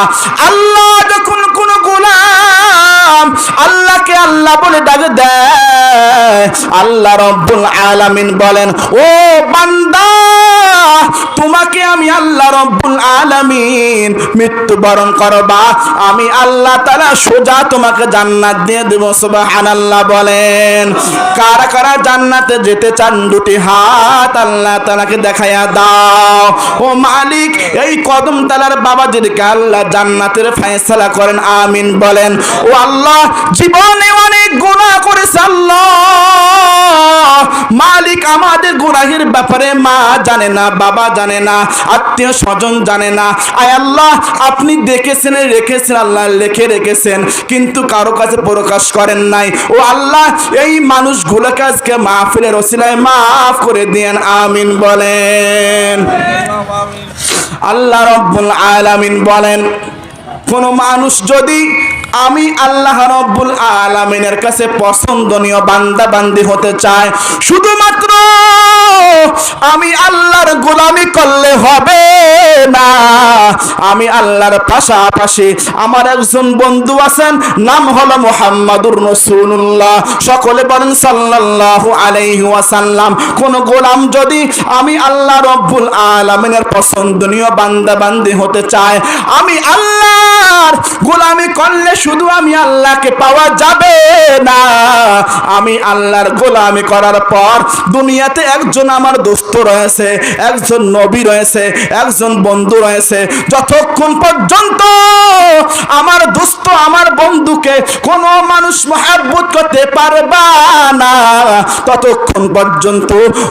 আল্লাহ যখন কোন গোলাম আল্লাহকে আল্লাহ বলে ডাকে দেয়, আল্লাহ রব্বুল আলামিন বলেন, ও বান্দা, তোমাকে আমি আল্লাহ রব্বুল আলামিন মৃত্যুবরণ করবা, আমি আল্লাহ তাআলা সোজা তোমাকে জান্নাত দিয়ে দেব। সুবহানাল্লাহ বলেন। কারা কারা জান্নাতে যেতে চান দুটি হাত আল্লাহ তাআলাকে দেখায়া দাও। ও মালিক, এই কদম তালার বাবাদেরকে আল্লাহ জান্নাতের ফয়সালা করেন, আমিন বলেন। ও আল্লাহ, জীবনে অনেক গুনাহ করেছে আল্লাহ মালিক, আমাদের গুনাহের ব্যাপারে মা জানে না, বাবা জানে না, আত্মীয় স্বজন জানে না। আয় আল্লাহ, আপনি দেখেছেন, রেখেছেন, আল্লাহ লিখে রেখেছেন, কিন্তু কারো কাছে প্রকাশ করেন নাই। ও আল্লাহ, এই মানুষগুলোকে আজকে মাহফিলের ওসিলায় মাফ করে দেন, আমিন বলেন। আল্লাহ রব্বুল আলামিন বলেন, কোন মানুষ যদি আমি আল্লাহ রব্বুল আলামিনের কাছে পছন্দনীয় বান্দা বান্দি হতে চায়, শুধুমাত্র আমি আল্লাহর গোলামি করলে হবে না। আমি আল্লাহর পাশাপাশি আমার একজন বন্ধু আছেন, নাম হলো মুহাম্মাদুর রাসূলুল্লাহ। সকলে বলেন সাল্লাল্লাহু আলাইহি ওয়াসাল্লাম। কোন গোলাম যদি আমি আল্লাহ রব্বুল আলামিনের পছন্দনীয় বান্দা বান্দি হতে চায়, আমি আল্লাহর গোলামি করলে শুধু আমি আল্লাহকে পাওয়া যাবে না, আমি আল্লাহর গোলামি করার পর দুনিয়াতে একজন আমার দোস্ত রয়েছে, একজন নবী রয়েছে, একজন বন্ধু রয়েছে। যতক্ষণ পর্যন্ত আমার দোস্ত আমার বন্ধুকে কোনো মানুষ মহব্বত করতে পারবা না, ততক্ষণ পর্যন্ত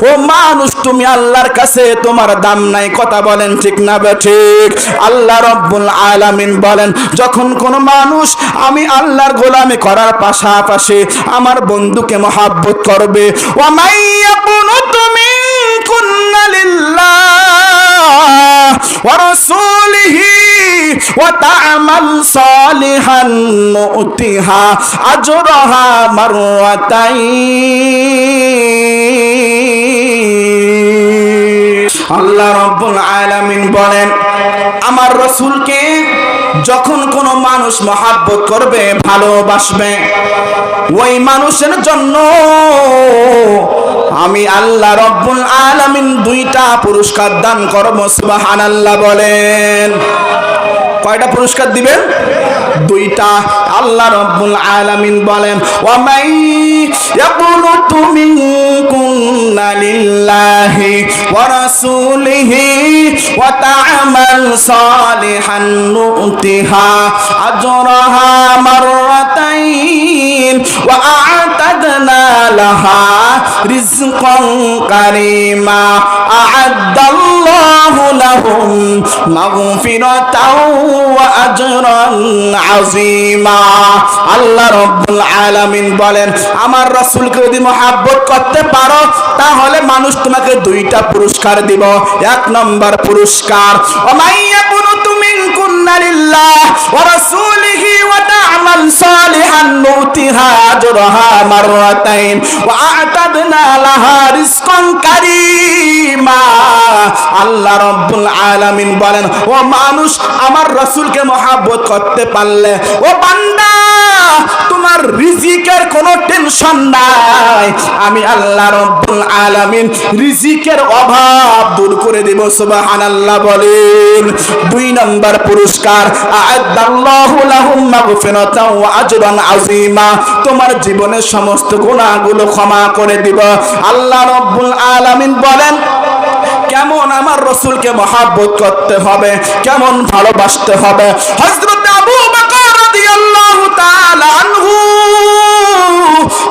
ও মানুষ তুমি আল্লাহর কাছে তোমার দাম নাই। কথা বলেন ঠিক না ঠিক? আল্লাহ রব্বুল আলামিন বলেন, যখন কোন মানুষ আমি আল্লাহর গোলামি করার পাশাপাশি আমার বন্ধুকে মহব্বত করবে, ওয়া মাইয়াকুনুতু মিনকুন্না লিল্লাহ ওয়া রাসূলিহি ওয়া তা'মাল সালিহান নু'তিহা আজরাহা মাররাতাইন। আল্লাহ রব্বুল আলামিন বলেন, আমার রাসূলকে যখন কোন মানুষ মহব্বত করবে, ভালোবাসবে, ওই মানুষের জন্য আমি আল্লাহ রব্বুল আলামিন দুইটা পুরস্কার দান করব। সুবহানাল্লাহ বলেন। কয়টা পুরস্কার দিবেন? দুইটা। আল্লাহ রব্বুল আলামিন বলেন, ওয়া মাই ইয়াকুনুতু মিনকুন্না লিল্লাহি ওয়া রাসূলিহি ওয়া তা'মাল সালিহান নু'তিহা আজরাহা মাররাতাইন المؤمنين وأعتدنا لها رزقا كريما أعد الله لهم مغفرة وأجرا عظيما আল্লাহ রাব্বুল আলামিন বলেন আমার রাসূলকে যদি মহব্বত করতে পারো তাহলে মানুষ তোমাকে দুইটা পুরস্কার দিব। এক নম্বর পুরস্কার ওমাইয়াকুনু মিনকুন্না লিল্লাহ ওয়া রাসূলিহি ওয়া তা'মাল সালিহান নুতিহা আজরাহা মাররাতাইন ওয়া আ'তাদনা লাহা রিজকান কারীমা। আল্লাহ রাব্বুল আলামিন বলেন ও মানুষ আমার রাসূলকে মহব্বত করতে পারলে ও বান্দা তোমার রিজিকের কোনো টেনশন নাই, আমি আল্লাহ রাব্বুল আলামিন রিজিকের অভাব দূর করে দেব। সুবহানাল্লাহ বলেন। দুই নম্বর পুরস্কার আ'আদাল্লাহু লাহুম মাগফিরাতাও ওয়া আজরান আযীমা, তোমার জীবনের সমস্ত গুনাহগুলো ক্ষমা করে দিব। আল্লাহ রাব্বুল আলামিন বলেন কেমন আমার রাসূলকে মহব্বত করতে হবে, কেমন ভালোবাসতে হবে। হযরত আবু বকর রাদিয়াল্লাহু তাআলা আনহু,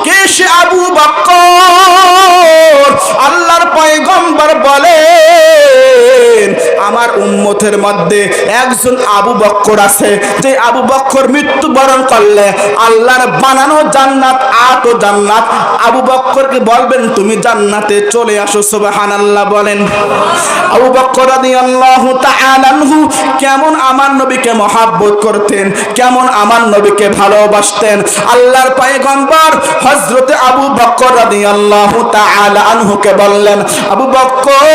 কে সে আবু বকর? আল্লাহর পয়গম্বর বলেন আমার উম্মতের মধ্যে একজন আবু বকর আছে, যে আবু বকর মৃত্যুবরণ করলে আল্লাহর বানানো জান্নাত আতো জান্নাত আবু বকরকে বলবেন তুমি জান্নাতে চলে আসো। সুবহানাল্লাহ বলেন। আবু বকর রাদিয়াল্লাহু তাআলা আনহু কেমন আমার নবীকে মহব্বত করতেন, কেমন আমার নবীকে ভালোবাসতেন। আল্লাহর পয়গম্বর হযরত আবু বকর রাদিয়াল্লাহু তাআলা আনহুকে বললেন আবু বকর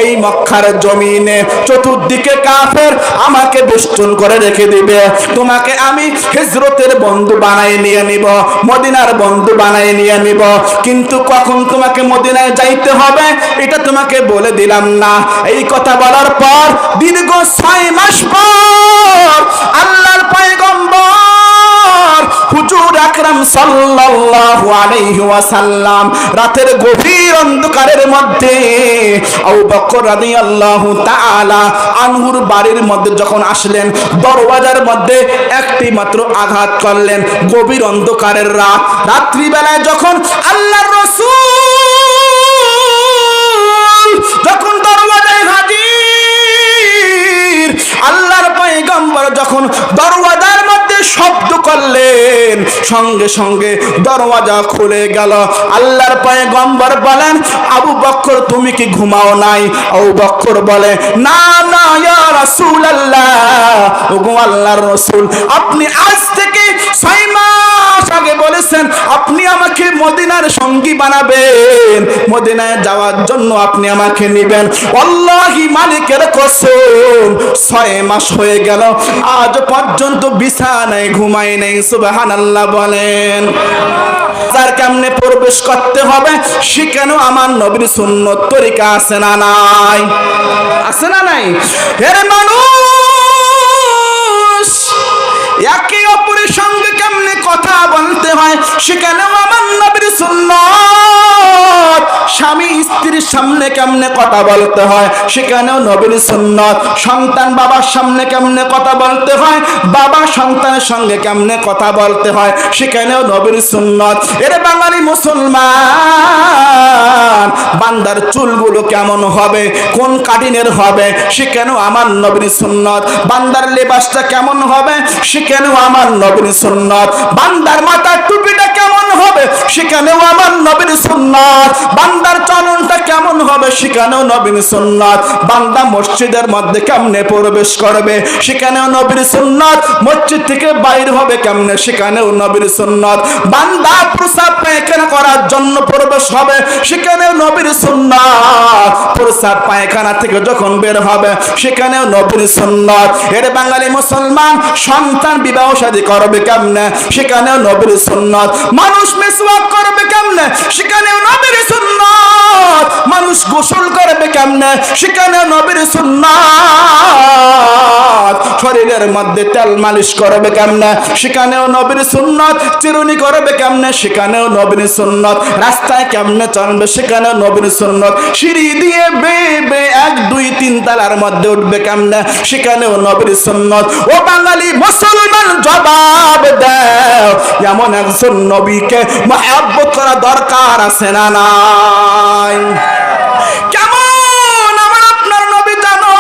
এই মক্কার জমিনে চতুর্দিকে কাফের আমাকে বেষ্টন করে রেখে দিবে, তোমাকে আমি হিজরতের বন্ধু বানাই নিয়ে নিব, মদিনার বন্ধু বানাই নিয়ে নিব, কিন্তু কখন তোমাকে মদিনায় যাইতে হবে এটা তোমাকে বলে দিলাম না। এই কথা বলার পর দীর্ঘ 6 মাস পর আল্লাহর পয়গম্বর হুজুর আকরাম সাল্লাল্লাহু আলাইহি ওয়াসাল্লাম রাতের গভীর অন্ধকারের মধ্যে আবু বকর রাদিয়াল্লাহু তাআলা আনহুর বাড়ির মধ্যে যখন আসলেন, দরওয়াজার মধ্যে একটি মাত্র আঘাত করলেন। গভীর অন্ধকারের রাত, রাত্রিবেলায় যখন আল্লাহর রাসূল যখন দরওয়াজায় হাজির, আল্লাহর পয়গম্বর যখন দরওয়াজার মধ্যে শব্দ করলেন সঙ্গে সঙ্গে দরওয়াজা খুলে গেল। আল্লাহর পয়গম্বর বলেন আবু বকর তুমি কি ঘুমাও নাই? আবু বকর বলে না না ইয়া রাসূলুল্লাহ, ওগো আল্লাহর রাসূল আপনি আজ থেকে 6 মাস আগে বলেছেন আপনি আমাকে মদিনার সঙ্গী বানাবেন, মদিনায় যাওয়ার জন্য আপনি আমাকে নেবেন। আল্লাহি মালিকের কসম 6 মাস হয়ে গেল আজ পর্যন্ত বিছানায় ঘুমাই নাই। সুবহানাল্লাহ বলেন। যার কেমনে প্রবেশ করতে হবে সেখানেও আমার নবীর সুন্নত তরিকা আছে না নাই? আছে না নাই? এর মানুষ একে অপরের সঙ্গে কেমনে কথা বলতে হয় সেখানেও আমার নবীর সুন্নত। স্বামী স্ত্রীর সামনে কেমনে কথা বলতে হয় সেখানেও নবীর সুন্নত। সন্তান বাবার সামনে কেমনে কথা বলতে হয়, বাবা সন্তানের সঙ্গে কেমনে কথা বলতে হয় সেখানেও নবীর সুন্নত। এর বাঙালি মুসলমান বান্দার চুলগুলো কেমন হবে, কোন কাটিনের হবে সেখানেও আমার নবীর সুন্নত। বান্দার লেবাসটা কেমন হবে সেখানেও আমার নবীর সুন্নত। বান্দার মাথার টুপিটা কেমন হবে সেখানেও আমার নবীর সুন্নত। বান্দার চলনটা কেমন হবে সেখানেও নবীর সুন্নত। বান্দা মসজিদের মধ্যে কেমনে প্রবেশ করবে সেখানেও নবীর সুন্নত। মসজিদ থেকে বাইর হবে কেমনে সেখানেও নবীর সুন্নত। বান্দা প্রস্রাব পায়খানা করার জন্য প্রবেশ হবে সেখানেও নবীর সুন্নত। প্রস্রাব পায়খানা থেকে যখন বের হবে সেখানেও নবীর সুন্নত। এর বাঙালি মুসলমান সন্তান বিবাহ শাদী করবে কেমনে সেখানেও নবীর সুন্নত। মানুষ মিসওয়াক করবে কেমনে সেখানেও নবীর সুন্নত। মানুষ গোসল করবে কেমনে, সেখানেও নবীর সুন্নাত। শরীরের মধ্যে তেল মালিশ করবে কেমনে, সেখানেও নবীর সুন্নাত। চিরুনি করবে কেমনে, সেখানেও নবীর সুন্নাত। রাস্তায় কেমনে চলবে, সেখানেও নবীর সুন্নাত। সিঁড়ি দিয়ে বেয়ে 1 2 3 তলার মধ্যে উঠবে কেমনে, সেখানেও নবীর সুন্নাত। ও বাঙালি মুসলমান জবাব দাও, এমন একজন নবীকে মহব্বত করা দরকার আছে না নাই? কেমন আমার আপনার নবী জানো?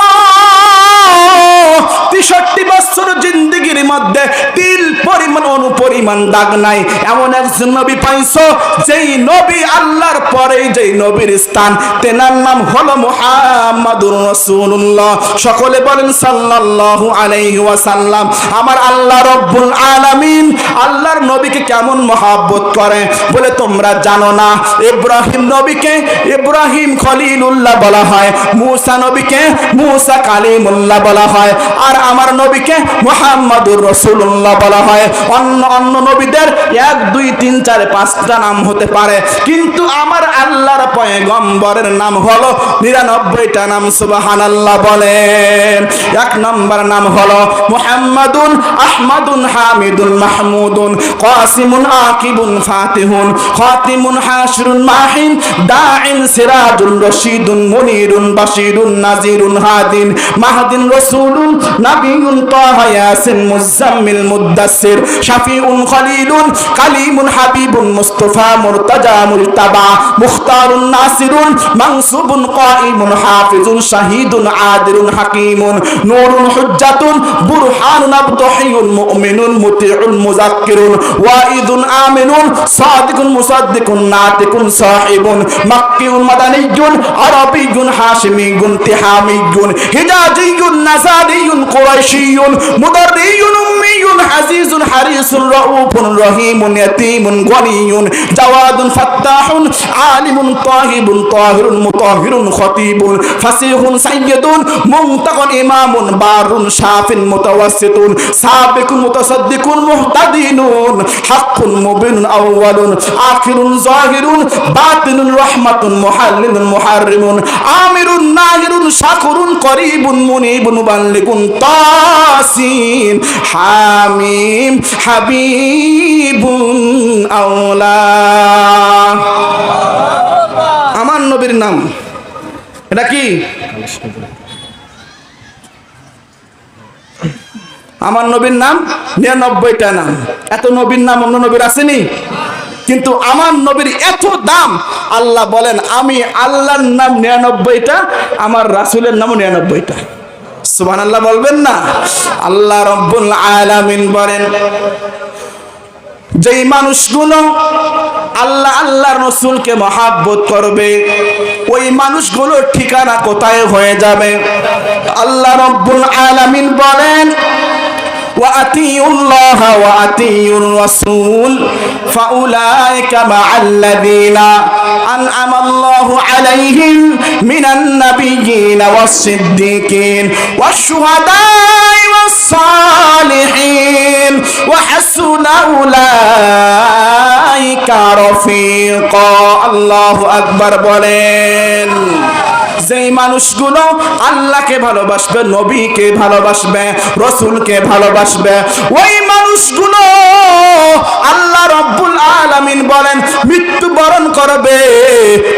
63 বছর জিন্দেগির মধ্যে তিল পরিমাণ অনুপরিমাণ দাগ নাই, এমন একজন নবী পাইছো যেই নবী আল্লাহর পরে যেই নবীর স্থান, তেনার নাম হলো মুহাম্মাদুর রাসূলুল্লাহ। সকলে বলেন সাল্লাল্লাহু আলাইহি ওয়াসাল্লাম। আমার আল্লাহ রব্বুল আলামিন আল্লাহর নবীকে কেমন মহব্বত করে বলে তোমরা জানো না? ইব্রাহিম নবীকে ইব্রাহিম খলিলুল্লাহ বলা হয়, মূসা নবীকে মূসা কালিমুল্লাহ বলা হয়, আর আমার নবীকে মুহাম্মাদুর রাসূলুল্লাহ বলা হয়। অন্য নবীদের 1 2 3 4 5টা নাম হতে পারে, কিন্তু আমার আল্লাহর পয়গম্বরের নাম হলো 99টা নাম। সুবহানাল্লাহ বলেন। 1 নম্বর নাম হলো মুহাম্মাদুন আহমাদুন হামিদুন মাহমুদুন কাসিমুন আকিবুন ফাতিহুন খাতিমুন হাশিরুন মাহিন দাইন সিরাজুন রশিদুন মুনিরুন বাশিরুন নাজিরুন হাদিন মাহদিন রাসূলুন নাবিয়ুন তাহা ইয়াসিন মুজাম্মিল মুদ্দাসসির শাফিউন খলিলুন কালিমুন হাবিবুন মুস্তাফা মুরতাজা মুজতাবা মুখতারুন নাসিরুন মানসুবুন কাইমুন হাফিজুন শাহীদুন আদিলুন হাকীমুন নূরুন হুজ্জাতুন বুরহানুন আবদুহিয়ুন মুমিনুন মুতিউন মুযাক্কিরুন ওয়াইদুন আমিনুন সাদিকুন মুসাদ্দিকুন নাতিকুন সাহিবুন মাক্কিউন মাদানিয়ুন আরাবিয়ুন হাশিমিয়ুন তিহামিয়ুন হিজাজিয়ুন নাসারিয়ুন কুরাইশিয়ুন মুদাররিয়ুন উম্মিয়ুন আজিজুন হারিসুন রাউফুন রহিমুন ইয়াতীমুন গনিয়ুন জাওয়াদুন ফাত্তাহুন আলিমুন তাহিবুন তাহিরুন মুতাহিরুন খতীবুন ফাসিহুন সাইয়্যিদুন মুনতাকান ইমামুন বারুন শাফিন মুতাওয়াসসিতুন সাবিকুন মুতাসাদ্দিকুন মুহতাদিনুন হাক্কুন মুবিনুন আউয়ালুন আখিরুন যাহিরুন বাতিনুন রাহমাতুন মুহাল্লিলুন মুহাররিমুন আমিরুন নাহিরুন শাকুরুন করিবুন মুনিবুন মুবাল্লিগুন তাসিন হামিম হাবিবুন আওলা। আমার নবীর নাম এটা কি? আমার নবীর নাম 99টা নাম। এত নবীর নাম অন্য নবীর আসেনি, কিন্তু আমার নবীর এত দাম। আল্লাহ বলেন আমি আল্লাহর নাম 99টা, আমার রাসূলের নামও 99টা। সুবহানাল্লাহ বলবেন না? আল্লাহ রব্বুল আলামিন বলেন যেই মানুষগুলো আল্লাহর রাসূলকে মহব্বত করবে, ওই মানুষগুলোর ঠিকানা কোথায় হয়ে যাবে? আল্লাহ রব্বুল আলামিন বলেন وأطيعوا الله وأطيعوا الرسول فأولئك مع الذين أنعم الله عليهم من النبيين والصديقين والشهداء والصالحين وحسن أولئك رفيقا। الله أكبر বলেন। যেই মানুষগুলো আল্লাহকে ভালোবাসবে, নবীকে ভালোবাসবে, রাসূলকে ভালোবাসবে, ওই মানুষগুলো আল্লাহ রব্বুল আলামিন বলেন মৃত্যুবরণ করবে,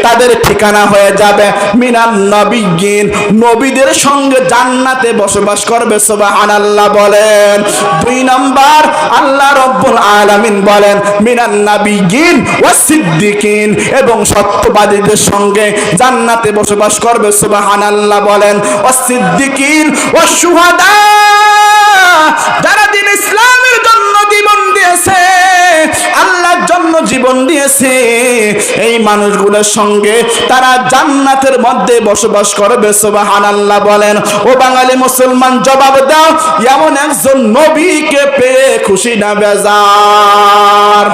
তাদের ঠিকানা হয়ে যাবে মিনান নবিয়্যিন, নবীদের সঙ্গে জান্নাতে বসবাস করবে। সুবহানাল্লাহ বলেন। 2 নাম্বার আল্লাহ রব্বুল আলামিন বলেন মিনান নবিয়্যিন ওয়াস সিদ্দিকিন, এবং সত্যবাদীদের সঙ্গে জান্নাতে বসবাস করবে। সুবহানাল্লাহ বলেন। ওয়াস সিদ্দিকিন ওয়াস শুহাদা, যারা দিন ইসলামের জন্য জীবন দিয়েছে, আল্লাহর জন্য জীবন দিয়েছে, এই মানুষগুলোর সঙ্গে তারা জান্নাতের মধ্যে বসবাস করবে। সুবহানাল্লাহ বলেন। ও বাঙালি মুসলমান জবাব দাও, এমন একজন নবীকে পেয়ে খুশি না বেজার?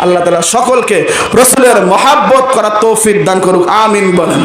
আল্লাহ তাআলা সকলকে রাসূলের মহব্বত করার তৌফিক দান করুক। আমিন বলেন।